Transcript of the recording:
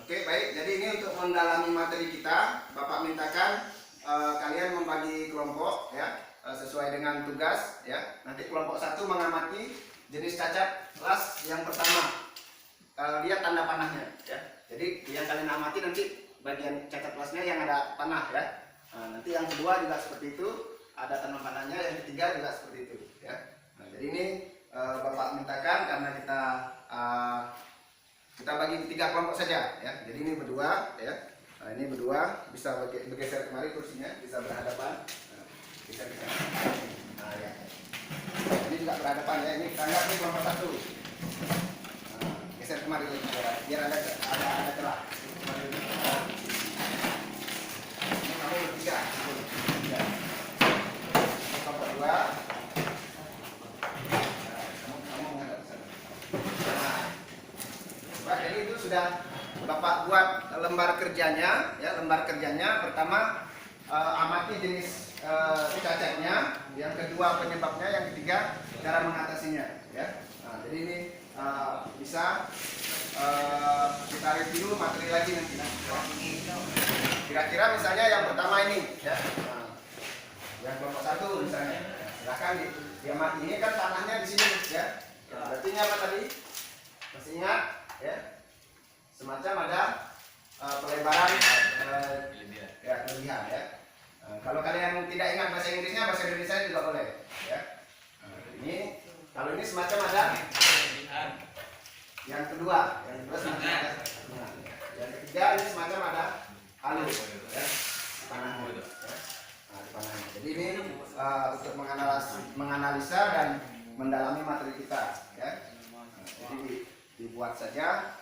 Oke, baik. Jadi ini untuk mendalami materi kita, Bapak mintakan kalian membagi kelompok ya, sesuai dengan tugas ya. Nanti kelompok 1 mengamati jenis cacat las yang pertama. Lihat tanda panahnya ya. Jadi yang kalian amati nanti bagian cacat lasnya yang ada panah ya. Nanti yang kedua juga seperti itu, ada tanda panahnya. Yang ketiga juga seperti itu ya. Jadi ini Bapak mintakan karena kita bagi 3 kelompok saja ya. Jadi ini berdua ya. Ini berdua, bisa bergeser kemari kursinya, bisa berhadapan. Geser ke sana. Ya. Ini juga berhadapan ya. Ini kita anggap ini kelompok 1. Geser kemari biar ada celah. Ini kamu bertiga. Kelompok 2. Jadi itu sudah Bapak buat lembar kerjanya ya. Lembar kerjanya pertama amati jenis cacatnya, yang kedua penyebabnya, yang ketiga cara mengatasinya ya. Jadi ini bisa kita review materi lagi nanti. Kira-kira misalnya yang pertama ini ya, yang kelompok 1 misalnya, silakan diamati. Ini kan tanahnya di sini ya. Berarti ini apa tadi? Masih ingat ya? Semacam ada pelebaran ya, kelebihan ya. Kalau kalian tidak ingat bahasa Inggrisnya, bahasa Indonesia juga boleh ya. Ini kalau ini semacam ada yang kedua semacam ada, yang ketiga ini semacam ada halus ya, panahnya ya. Panahnya. Jadi ini untuk menganalisa dan mendalami materi kita ya. Jadi dibuat saja